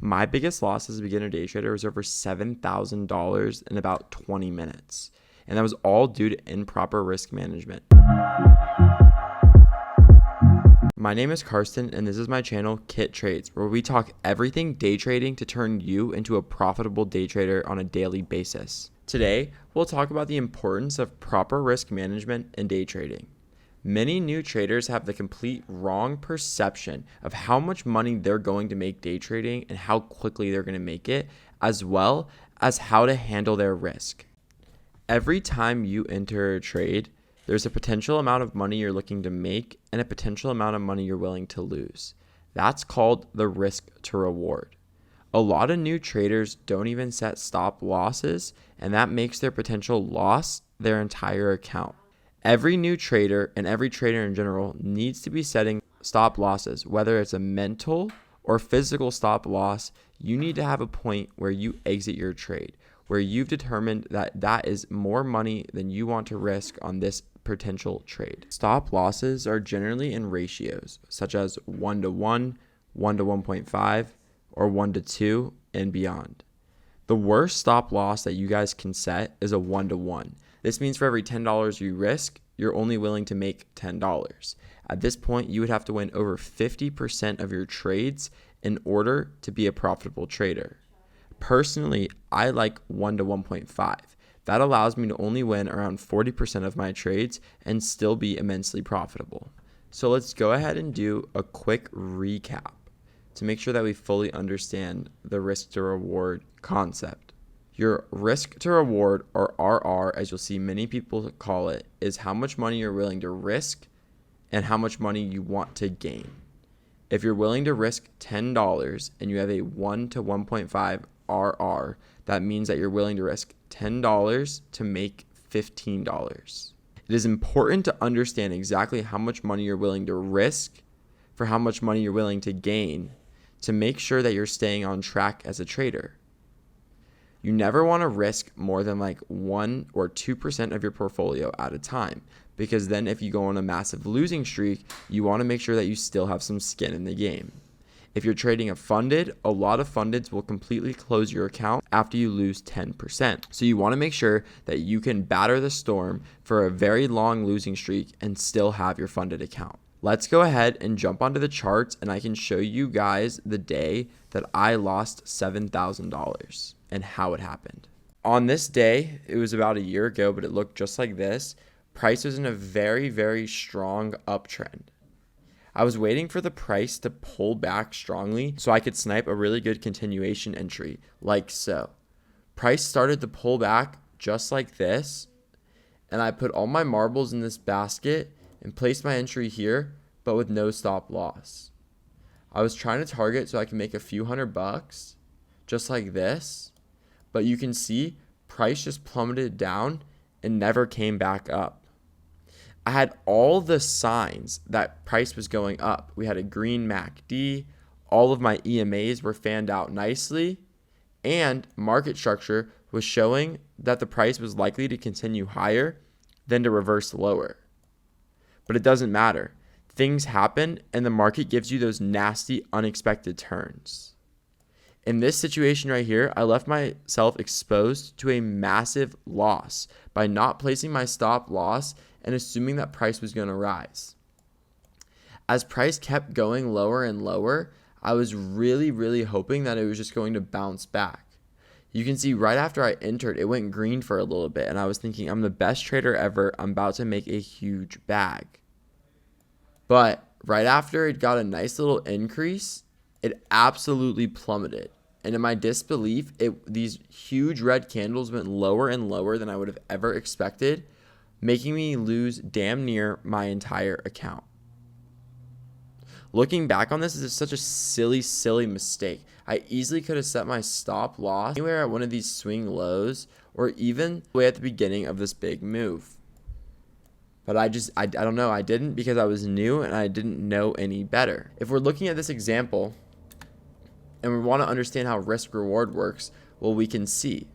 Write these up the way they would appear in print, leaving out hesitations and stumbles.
My biggest loss as a beginner day trader was over $7,000 in about 20 minutes. And that was all due to improper risk management. My name is Karsten, and this is my channel, Kit Trades, where we talk everything day trading to turn you into a profitable day trader on a daily basis. Today, we'll talk about the importance of proper risk management in day trading. Many new traders have the complete wrong perception of how much money they're going to make day trading and how quickly they're going to make it, as well as how to handle their risk. Every time you enter a trade, there's a potential amount of money you're looking to make and a potential amount of money you're willing to lose. That's called the risk to reward. A lot of new traders don't even set stop losses, and that makes their potential loss their entire account. Every new trader and every trader in general needs to be setting stop losses, whether it's a mental or physical stop loss. You need to have a point where you exit your trade, where you've determined that that is more money than you want to risk on this potential trade. Stop losses are generally in ratios such as 1-to-1, 1-to-1.5, or 1-to-2 and beyond. The worst stop loss that you guys can set is a 1-to-1. This means for every $10 you risk, you're only willing to make $10. At this point, you would have to win over 50% of your trades in order to be a profitable trader. Personally, I like 1-to-1.5. That allows me to only win around 40% of my trades and still be immensely profitable. So let's go ahead and do a quick recap to make sure that we fully understand the risk to reward concept. Your risk to reward, or RR, as you'll see many people call it, is how much money you're willing to risk and how much money you want to gain. If you're willing to risk $10 and you have a 1-to-1.5 RR, that means that you're willing to risk $10 to make $15. It is important to understand exactly how much money you're willing to risk for how much money you're willing to gain to make sure that you're staying on track as a trader. You never want to risk more than like 1 or 2% of your portfolio at a time, because then if you go on a massive losing streak, you want to make sure that you still have some skin in the game. If you're trading a lot of fundeds will completely close your account after you lose 10%. So you want to make sure that you can batter the storm for a very long losing streak and still have your funded account. Let's go ahead and jump onto the charts, and I can show you guys the day that I lost $7,000 and how it happened. On this day, it was about a year ago, but it looked just like this. Price was in a very, very strong uptrend. I was waiting for the price to pull back strongly so I could snipe a really good continuation entry, like so. Price started to pull back just like this, and I put all my marbles in this basket and placed my entry here, but with no stop loss. I was trying to target so I can make a few $100, just like this, but you can see price just plummeted down and never came back up. I had all the signs that price was going up. We had a green MACD, all of my EMAs were fanned out nicely, and market structure was showing that the price was likely to continue higher than to reverse lower. But it doesn't matter. Things happen, and the market gives you those nasty, unexpected turns. In this situation right here, I left myself exposed to a massive loss by not placing my stop loss and assuming that price was going to rise. As price kept going lower and lower, I was really, really hoping that it was just going to bounce back. You can see right after I entered, it went green for a little bit, and I was thinking, I'm the best trader ever. I'm about to make a huge bag. But right after it got a nice little increase, it absolutely plummeted. And in my disbelief, these huge red candles went lower and lower than I would have ever expected, making me lose damn near my entire account. Looking back on this, is such a silly mistake. I easily could have set my stop loss anywhere at one of these swing lows or even way at the beginning of this big move. But I don't know. I didn't, because I was new and I didn't know any better. If we're looking at this example and we want to understand how risk reward works, well, we can see.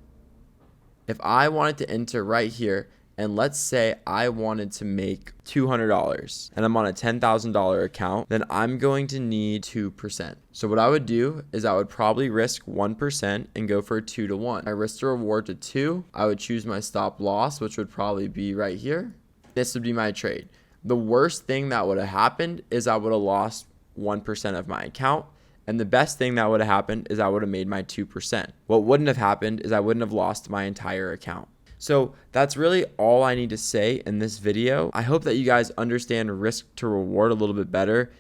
If I wanted to enter right here and let's say I wanted to make $200 and I'm on a $10,000 account, then I'm going to need 2%. So what I would do is I would probably risk 1% and go for a 2 to 1. I risk the reward to 2. I would choose my stop loss, which would probably be right here. This would be my trade. The worst thing that would have happened is I would have lost 1% of my account. And the best thing that would have happened is I would have made my 2%. What wouldn't have happened is I wouldn't have lost my entire account. So that's really all I need to say in this video. I hope that you guys understand risk to reward a little bit better,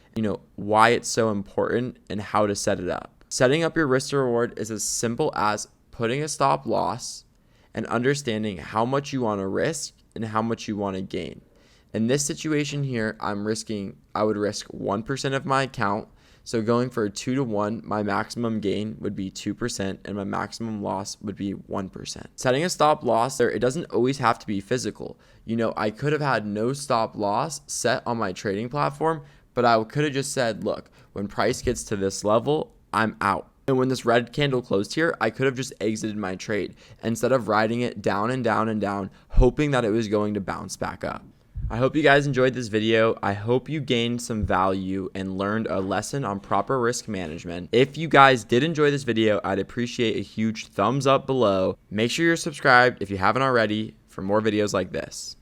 why it's so important and how to set it up. Setting up your risk to reward is as simple as putting a stop loss and understanding how much you want to risk and how much you want to gain. In this situation here, I would risk 1% of my account. So going for a 2 to 1, my maximum gain would be 2% and my maximum loss would be 1%. Setting a stop loss there, it doesn't always have to be physical. I could have had no stop loss set on my trading platform, but I could have just said, look, when price gets to this level, I'm out. And when this red candle closed here, I could have just exited my trade instead of riding it down and down and down, hoping that it was going to bounce back up. I hope you guys enjoyed this video. I hope you gained some value and learned a lesson on proper risk management. If you guys did enjoy this video, I'd appreciate a huge thumbs up below. Make sure you're subscribed if you haven't already for more videos like this.